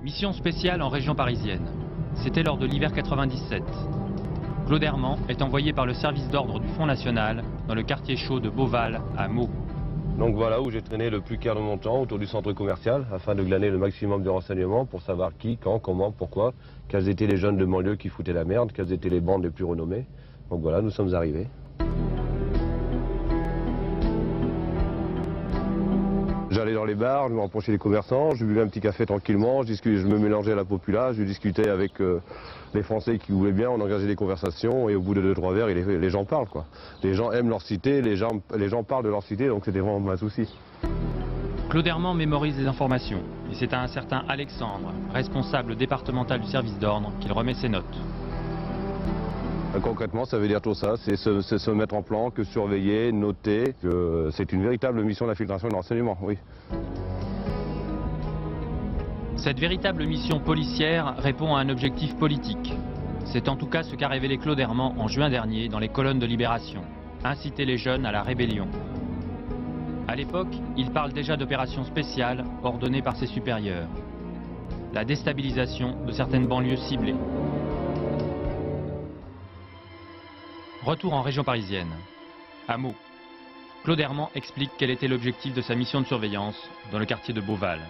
Mission spéciale en région parisienne. C'était lors de l'hiver 97. Claude Herman est envoyé par le service d'ordre du Front National dans le quartier chaud de Beauval à Meaux. Donc voilà où j'ai traîné le plus clair de mon temps autour du centre commercial afin de glaner le maximum de renseignements pour savoir qui, quand, comment, pourquoi, quels étaient les jeunes de banlieue qui foutaient la merde, quelles étaient les bandes les plus renommées. Donc voilà, nous sommes arrivés. J'allais dans les bars, je me rapprochais des commerçants, je buvais un petit café tranquillement, je me mélangeais à la populace, je discutais avec les Français qui voulaient bien, on engageait des conversations et au bout de 2-3 verres, les gens parlent quoi. Les gens aiment leur cité, les gens parlent de leur cité, donc c'était vraiment un souci. Claude Herman mémorise les informations et c'est à un certain Alexandre, responsable départemental du service d'ordre, qu'il remet ses notes. Concrètement, ça veut dire tout ça, c'est se mettre en plan, que surveiller, noter, que c'est une véritable mission d'infiltration et de renseignement, oui. Cette véritable mission policière répond à un objectif politique. C'est en tout cas ce qu'a révélé Claude Herman en juin dernier dans les colonnes de Libération. Inciter les jeunes à la rébellion. À l'époque, il parle déjà d'opérations spéciales ordonnées par ses supérieurs. La déstabilisation de certaines banlieues ciblées. Retour en région parisienne. À Meaux. Claude Herman explique quel était l'objectif de sa mission de surveillance dans le quartier de Beauval,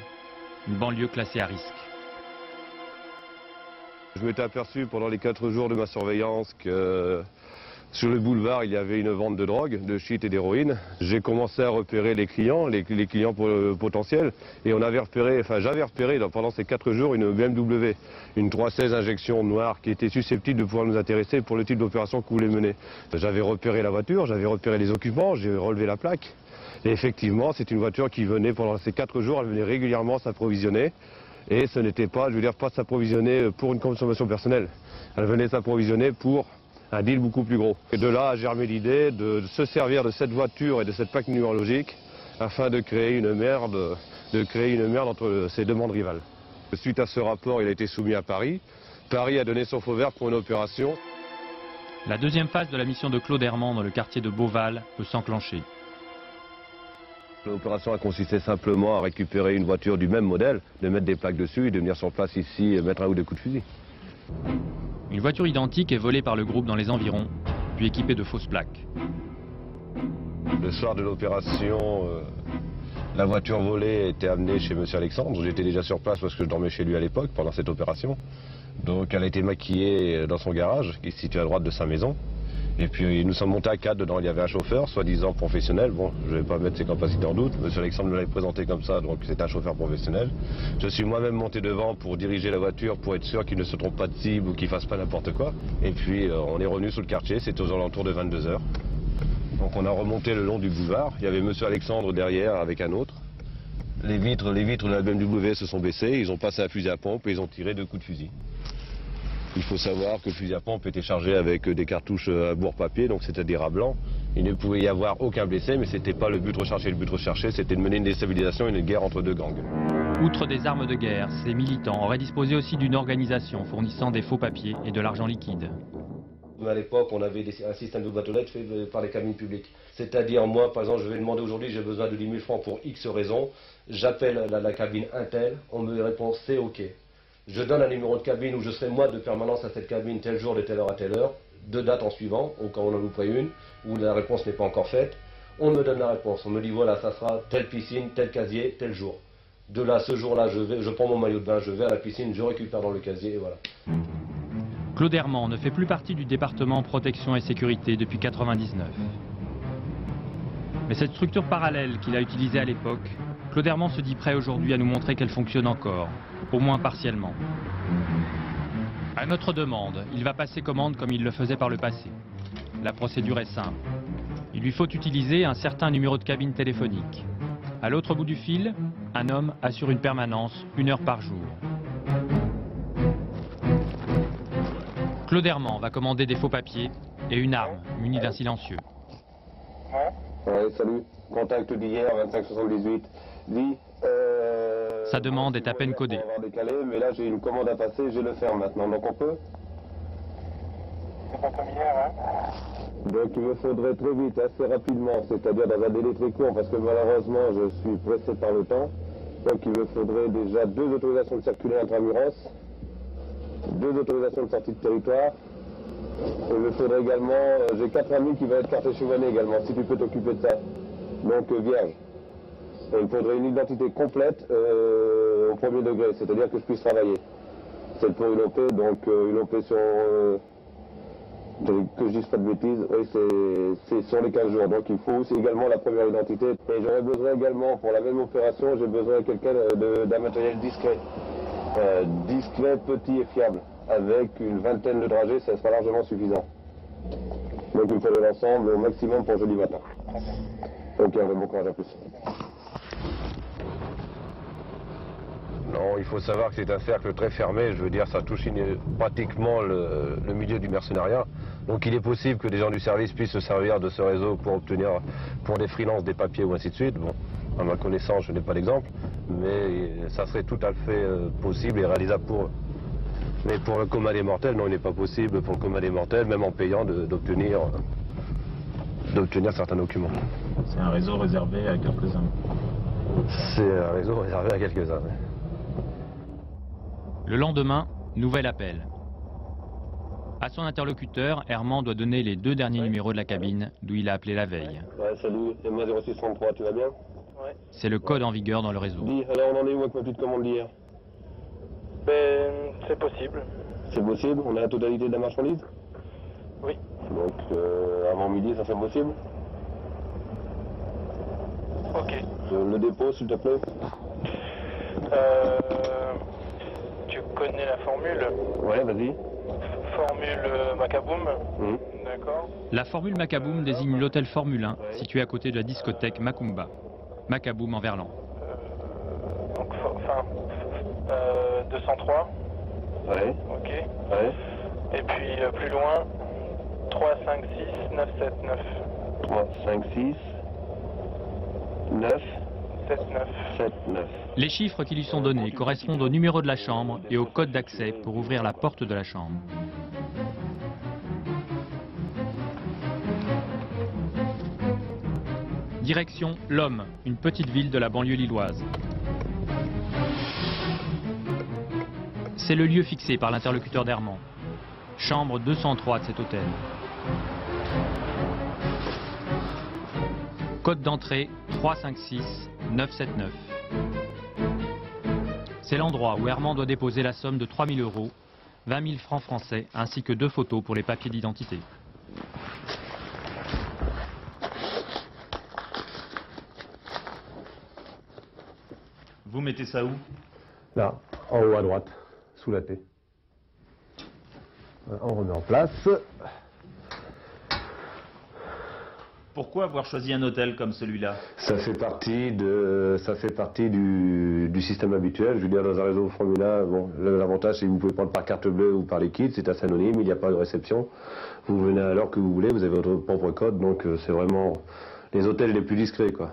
une banlieue classée à risque. Je m'étais aperçu pendant les 4 jours de ma surveillance que sur le boulevard il y avait une vente de drogue, de shit et d'héroïne. J'ai commencé à repérer les clients potentiels et j'avais repéré pendant ces 4 jours une BMW, une 316 injection noire qui était susceptible de pouvoir nous intéresser pour le type d'opération qu'on voulait mener. J'avais repéré la voiture, j'avais repéré les occupants, j'ai relevé la plaque et effectivement c'est une voiture qui venait pendant ces 4 jours, elle venait régulièrement s'approvisionner. Et ce n'était pas, pas s'approvisionner pour une consommation personnelle. Elle venait s'approvisionner pour un deal beaucoup plus gros. Et de là a germé l'idée de se servir de cette voiture et de cette plaque numérologique afin de créer une merde, entre ces deux bandes rivales. Suite à ce rapport, il a été soumis à Paris. Paris a donné son feu vert pour une opération. La deuxième phase de la mission de Claude Herman dans le quartier de Beauval peut s'enclencher. L'opération a consisté simplement à récupérer une voiture du même modèle, de mettre des plaques dessus et de venir sur place ici et mettre un ou deux coups de fusil. Une voiture identique est volée par le groupe dans les environs, puis équipée de fausses plaques. Le soir de l'opération, la voiture volée était amenée chez M. Alexandre. J'étais déjà sur place parce que je dormais chez lui à l'époque pendant cette opération. Donc elle a été maquillée dans son garage, qui est situé à droite de sa maison. Et puis nous sommes montés à 4, dedans il y avait un chauffeur, soi-disant professionnel. Bon, je ne vais pas mettre ses capacités en doute, M. Alexandre me l'avait présenté comme ça, donc c'est un chauffeur professionnel. Je suis moi-même monté devant pour diriger la voiture, pour être sûr qu'il ne se trompe pas de cible ou qu'il ne fasse pas n'importe quoi. Et puis on est revenu sous le quartier, c'était aux alentours de 22 h. Donc on a remonté le long du boulevard, il y avait M. Alexandre derrière avec un autre. Les vitres de la BMW se sont baissées, ils ont passé un fusil à pompe et ils ont tiré 2 coups de fusil. Il faut savoir que le fusil à pompe était chargé avec des cartouches à bourre-papier, donc c'était des rats blancs. Il ne pouvait y avoir aucun blessé, mais ce n'était pas le but recherché. Le but recherché, c'était de mener une déstabilisation et une guerre entre deux gangs. Outre des armes de guerre, ces militants auraient disposé aussi d'une organisation fournissant des faux papiers et de l'argent liquide. À l'époque, on avait un système de boîte aux lettres fait par les cabines publiques. C'est-à-dire, moi, par exemple, je vais demander aujourd'hui, j'ai besoin de 10 000 francs pour X raisons. J'appelle la cabine Intel, on me répond c'est OK. Je donne un numéro de cabine où je serai moi de permanence à cette cabine tel jour de telle heure à telle heure, 2 dates en suivant, au cas où on en louperait une, où la réponse n'est pas encore faite. On me donne la réponse, on me dit voilà, ça sera telle piscine, tel casier, tel jour. De là, ce jour-là, je prends mon maillot de bain, je vais à la piscine, je récupère dans le casier et voilà. Claude Herman ne fait plus partie du département protection et sécurité depuis 1999. Mais cette structure parallèle qu'il a utilisée à l'époque, Claude Herman se dit prêt aujourd'hui à nous montrer qu'elle fonctionne encore, au moins partiellement. À notre demande, il va passer commande comme il le faisait par le passé. La procédure est simple. Il lui faut utiliser un certain numéro de cabine téléphonique. À l'autre bout du fil, un homme assure une permanence 1 heure par jour. Claude Herman va commander des faux papiers et une arme munie d'un silencieux. Ouais, salut. Contact d'hier, 2578. Dis, Sa demande est à peine codée. On va décaler, mais là j'ai une commande à passer, je vais le faire maintenant, donc on peut. C'est pas comme hier, hein? Donc il me faudrait très vite, assez rapidement, c'est-à-dire dans un délai très court, parce que malheureusement je suis pressé par le temps. Donc il me faudrait déjà 2 autorisations de circuler intramuros, 2 autorisations de sortie de territoire. Il me faudrait également, j'ai 4 amis qui vont être carte chevanée également, si tu peux t'occuper de ça. Donc vierge. Et il me faudrait une identité complète au premier degré, c'est-à-dire que je puisse travailler. C'est pour une OP, donc une OP sur, que je dise pas de bêtises, oui c'est sur les 15 jours. Donc il faut aussi également la première identité. Et j'aurais besoin également, pour la même opération, j'ai besoin de quelqu'un d'un matériel discret. Discret, petit et fiable. Avec une vingtaine de dragées, ça sera largement suffisant. Donc il me faudrait l'ensemble au maximum pour jeudi matin. Ok, bon courage, à plus. Non, il faut savoir que c'est un cercle très fermé, je veux dire, ça touche pratiquement le milieu du mercenariat. Donc il est possible que des gens du service puissent se servir de ce réseau pour obtenir, pour des freelances, des papiers ou ainsi de suite. Bon, à ma connaissance, je n'ai pas d'exemple, mais ça serait tout à fait possible et réalisable pour eux. Mais pour le commun des mortels, non, il n'est pas possible pour le commun des mortels, même en payant, d'obtenir certains documents. C'est un réseau réservé à quelques-uns. C'est un réseau réservé à quelques-uns. Oui. Le lendemain, nouvel appel. À son interlocuteur, Herman doit donner les 2 derniers numéros de la cabine d'où il a appelé la veille. Ouais, salut, c'est moi 0633, tu vas bien? Ouais. C'est le code en vigueur dans le réseau. Dis, alors on en est où avec ma petite commande d'hier? Ben, c'est possible. C'est possible? On a la totalité de la marchandise? Oui. Donc avant midi, ça serait possible? Ok. Le dépôt, s'il te plaît? Tu connais la formule? Ouais, vas-y. Formule Macaboum. Mmh. D'accord. La formule Macaboum désigne l'hôtel Formule 1 situé à côté de la discothèque Macumba. Macaboum en verlan. Donc, 203. Ouais. Ok. Ouais. Et puis plus loin, 3, 5, 6, 9, 7, 9. 3, 5, 6, 9, 7, 9. 7, 9. Les chiffres qui lui sont donnés correspondent au numéro de la chambre et au code d'accès pour ouvrir la porte de la chambre. Direction L'Homme, une petite ville de la banlieue lilloise. C'est le lieu fixé par l'interlocuteur d'Herman. Chambre 203 de cet hôtel. Code d'entrée 356 979. C'est l'endroit où Herman doit déposer la somme de 3 000 €, 20 000 francs français, ainsi que 2 photos pour les papiers d'identité. Vous mettez ça où? Là, en haut à droite, sous la T. On remet en place. Pourquoi avoir choisi un hôtel comme celui-là? Ça fait partie du système habituel. Je veux dire, dans un réseau Formule 1, bon, l'avantage c'est que vous pouvez prendre par carte bleue ou par liquide, c'est assez anonyme, il n'y a pas de réception. Vous venez à l'heure que vous voulez, vous avez votre propre code, donc c'est vraiment les hôtels les plus discrets, quoi.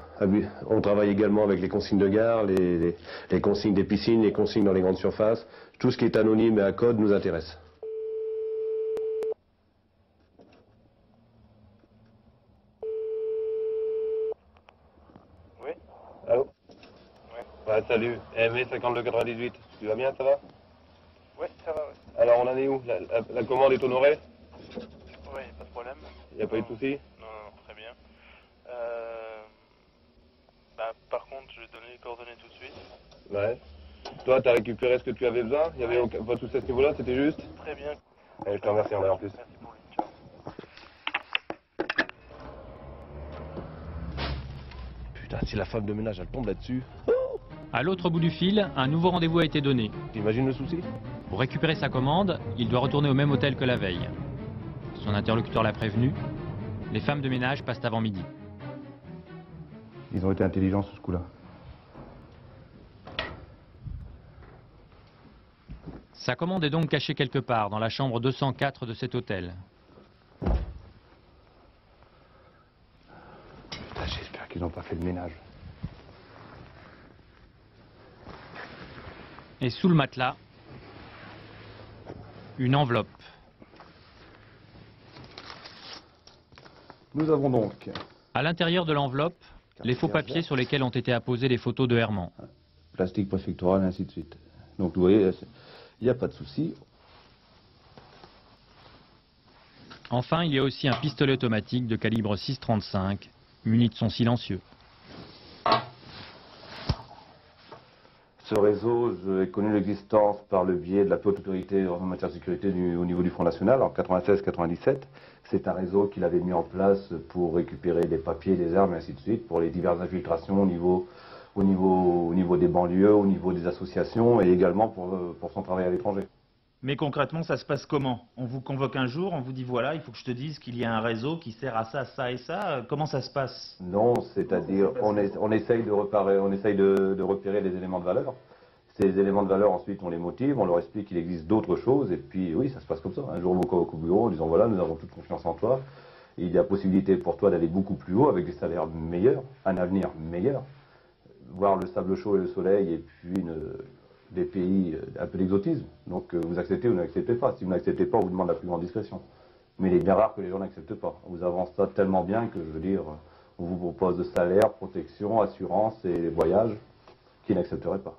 On travaille également avec les consignes de gare, les consignes des piscines, les consignes dans les grandes surfaces. Tout ce qui est anonyme et à code nous intéresse. Oui. Allô? Ouais. Ouais, salut. ME 5298. Tu vas bien, ça va? Ouais, ça va, ouais. Alors, on en est où? La commande est honorée? Ouais, pas de problème. Il n'y a pas eu de souci? Non, très bien. Par contre, je vais donner les coordonnées tout de suite. Ouais. Toi, t'as récupéré ce que tu avais besoin? Il y avait pas de souci à ce niveau-là, c'était juste? Très bien. Allez, je te remercie, en plus. Merci pour le ciao. Putain, si la femme de ménage, elle tombe là-dessus. À l'autre bout du fil, un nouveau rendez-vous a été donné. T'imagines le souci? Pour récupérer sa commande, il doit retourner au même hôtel que la veille. Son interlocuteur l'a prévenu. Les femmes de ménage passent avant midi. Ils ont été intelligents sur ce coup-là. Sa commande est donc cachée quelque part dans la chambre 204 de cet hôtel. Putain, j'espère qu'ils n'ont pas fait le ménage. Et sous le matelas, une enveloppe. Nous avons donc... À l'intérieur de l'enveloppe, les faux papiers sur lesquels ont été apposées les photos de Herman. plastique préfectoral, ainsi de suite. Donc vous voyez, il n'y a pas de souci. Enfin, il y a aussi un pistolet automatique de calibre 6,35, muni de son silencieux. Ce réseau, j'ai connu l'existence par le biais de la haute autorité en matière de sécurité au niveau du Front National en 96-97. C'est un réseau qu'il avait mis en place pour récupérer des papiers, des armes et ainsi de suite, pour les diverses infiltrations au niveau des banlieues, au niveau des associations et également pour son travail à l'étranger. Mais concrètement, ça se passe comment? On vous convoque un jour, on vous dit voilà, il faut que je te dise qu'il y a un réseau qui sert à ça, ça et ça. Comment ça se passe? Non, c'est-à-dire on essaye de repérer les éléments de valeur. Ces éléments de valeur, ensuite, on les motive, on leur explique qu'il existe d'autres choses, et puis oui, ça se passe comme ça. Un jour, on vous convoque au bureau en disant voilà, nous avons toute confiance en toi, et il y a possibilité pour toi d'aller beaucoup plus haut avec des salaires meilleurs, un avenir meilleur, voir le sable chaud et le soleil, et puis des pays, un peu d'exotisme. Donc vous acceptez ou n'acceptez pas. Si vous n'acceptez pas, on vous demande la plus grande discrétion. Mais il est bien rare que les gens n'acceptent pas. On vous avance ça tellement bien que, je veux dire, on vous propose de salaire, protection, assurance et voyage qui n'accepteraient pas.